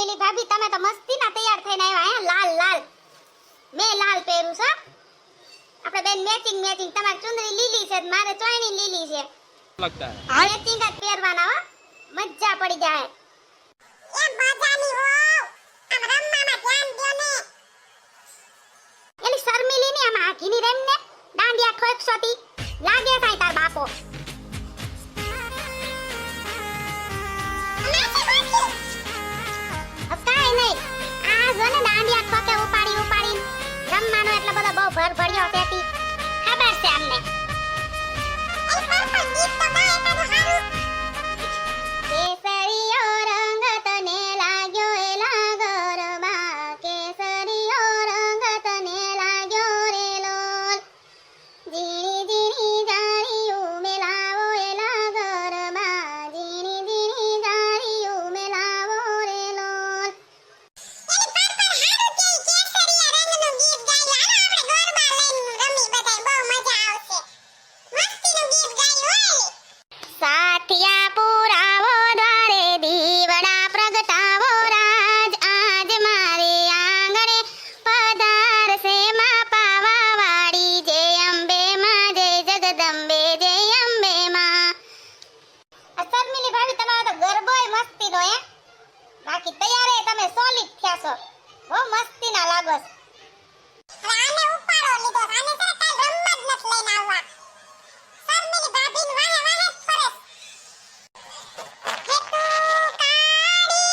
શર્મિલી ભાભી તમે તો મસ્તીના તૈયાર થઈને આવ્યા હે લાલ લાલ મે લાલ પહેરું છું આપણે બેન મેચિંગ મેચિંગ તમારી ચુંદડી લીલી છે મારે ચોયણી લીલી છે लगता है મેચિંગ જ પહેરવાના હો મજા પડી જાય એ મજાની હો આમ રમવામાં ધ્યાન દો ને એલી શર્મિલી ની આમ આખીની રેમ ને દાંડિયા ઠોકસોતી લાગે થાય તાર બાપો કાઈ નહીં આ જો ને દાંડિયા ઠોકે ઉપાડી ઉપાડી રમવાનો એટલે બધો બહુ ભર ભર્યો તેતી ખબર છે અમને એ પર ગીત તો ગાય તારું હારું કેસરીયો રંગ તને લાગ્યો એલા ગરબા કેસરીયો રંગ તને લાગ્યો રે લોલ ઝીણી ઝીણી જાળીયું મેલાવો એલા ગરબા ઝીણી ઝીણી જાળીયું મેલાવો રે લોલ એની પર હારું કે કેસરિયા રંગનું ગીત ગાયું હાલો આપણે ગરબા લઈને રમી બધાય બહુ મજા આવશે મસ્તીનું ગીત ગાયું હોય સાથિયા પુરાવો દ્વારે દીવડા પ્રગટાવો રાજ આજ મારે આંગણે પધારશે માં પાવા વાળી જય અંબે માં જય જગદંબે જય અંબે માં શર્મિલી ભાભી તમારો તો ગરબોય મસ્તીનો હે બાકી તૈયાર તમે સોલિડ થયા છો બહુ મસ્તીના લાગો છો. હવે આને ઉપાડો લીધો આને છે ને કાઈ રમવા જ નથી લઈને આવવા શર્મિલી ભાભીને વાહે વાહે જ ફરે હે તું કાળી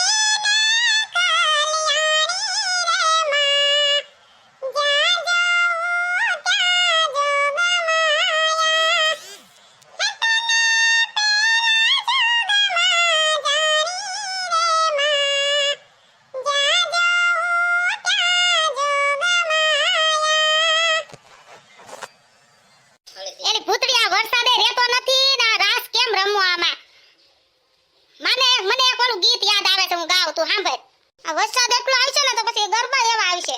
એની ભૂતળિયા વરસાદે રહેતો નથી ના રાસ કેમ રમવા આમાં મને એક ઓલું ગીત યાદ આવે છે હું ગાઉં તું સાંભળ આ વરસાદ એટલો આવશે ને તો પછી ગરબા એવા આવશે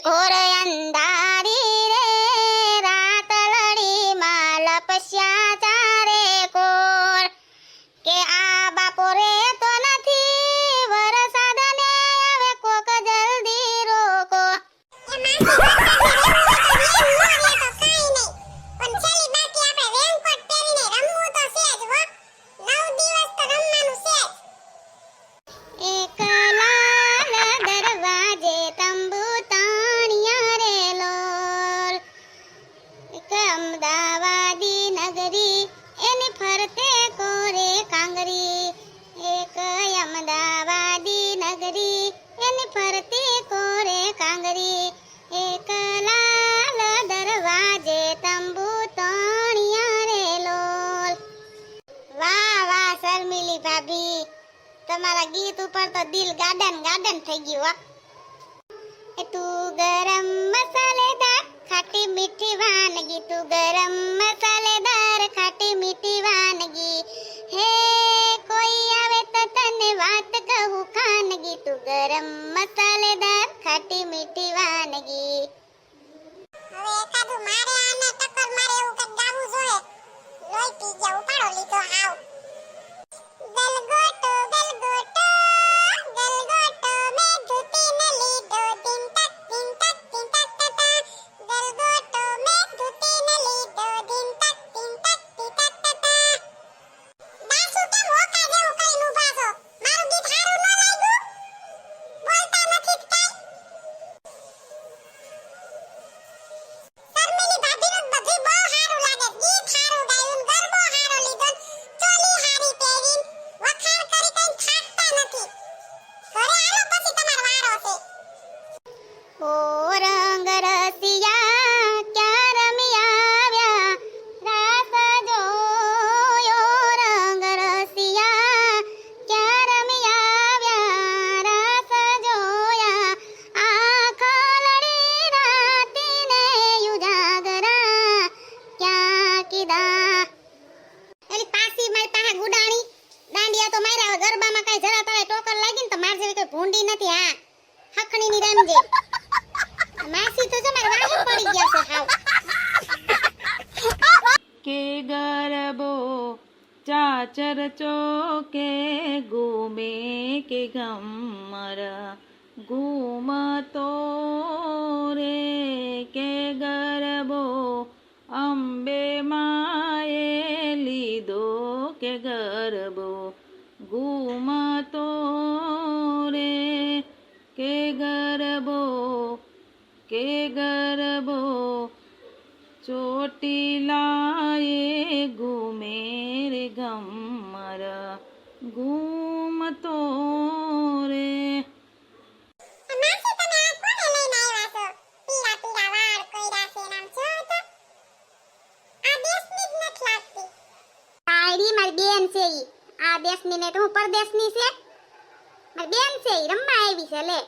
ઘોર અંધારી રે રાત લડી માં લપસ્યા ચારે કોર કે આ બાપો રે તો નથી વરસાદ ને હવે કોક જલ્દી રોકો એક લાલ દરવાજે તંબુ તાણ્યા રે લોલ એક અમદાવાદી નગરી એની ફરતે કોરે કાંગરી એક અમદાવાદી નગરી એની ફરતે કોરે કાંગરી એક લાલ દરવાજે તંબુ તાણ્યા રે લોલ વાહ વાહ શર્મિલી ભાભી તમારા ગીત ઉપર તો દિલ ગાર્ડન થઈ ગયું હો એ તું ગરમ મસાલેદાર ખાટી મીઠી વાનગી તું ગરમ મસાલેદાર ખાટી મીઠી વાનગી હે કોઈ આવે તો તને વાત કહું ખાનગી તું ગરમ મસાલેદાર ખાટી મીઠી વાનગી હવે એકાદું મારે આને ટક્કર મારે એવું કંઈક ગાવું જોઈએ લોહી પી ગયા ઉપાડો લીધો હાવ ગલગોટો ગલગોટો ગલગોટો મે ધૂતીને લીધો ટીન ટક ટીન ટક ટીન ટક ટટા ગલગોટો મે ધૂતીને લીધો ટીન ટક ટીન ટક ટીન ટક ટટા દાસુ કેમ હોકા જેવું કઈને ઊભા છો મારું ગીત હારું ન લાગ્યું બોલતા નથી જ કાઈ શર્મિલી ભાભીનું બધું બહુ હારું લાગે ગીત હારું ગાયું ગરબો હારો લીધો ચોલી હારી પહેરીન વખાણ કરી કઈ થાકતા નથી ઘરે આલો પછી તમારો વારો છે ઓ રંગ રસિયા ક્યાં રમી આવ્યા રાસ જોયો રંગ રસિયા ક્યાં રમી આવ્યા રાસ જોયા આંખ લડી રાતીને ઉજાગરા ક્યાં કીધા એલી પાસી મારી પાસે ગુડાણી દાંડિયા તો માર્યા હવે ગરબામાં કઈ જરા તળે ટોકર લાગી ને તો માર જેવી કોઈ ભૂંડી નથી હા હખણીની રમજે માસી તો જો મારે વાહે પડી ગયા છે હાવ કે ગરબો ચાચર ચોકે ઘૂમે કે ગમર ઘૂમતો રે કે ગરબો અંબે માએ લીધો કે ગરબો ઘૂમતો રે કે ગરબો ચોટીલાએ ઘૂમે રે ગમર ઘૂમતો રે. માસી તમે આ કોને લઈને આવ્યા છો? પીળા પીળા વાળ કોયરા છે નામ જો તો આ દેશની જ નથી લાગતી. તારી મારી બેન છે ઈ. આ દેશની ને તો હું પરદેશની છે. મારી બેન છે ઈ રમવા આવી છે લે.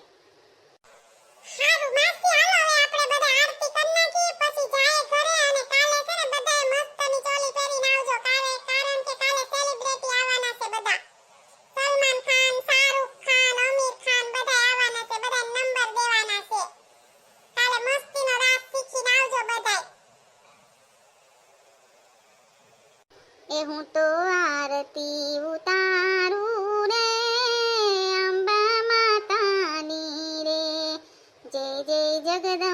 હારું માસી હાલો હવે આપણે બધા આરતી કરી નાખીએ પછી જાય ઘરે અને કાલે છે ને બધાએ મસ્તની ચોલી પહેરીને આવજો કારણ કે કાલે સેલિબ્રિટી આવવાના છે બધા. સલમાન ખાન, શાહરુખ ખાન, આમિર ખાન બધા આવવાના છે. બધા નંબર દેવાના છે. કાલે મસ્તીનો રાસ શીખીને આવજો બધાય. એ હું તો આરતી ઉતારું રે અંબા માતાની રે. જય જય જગદંબા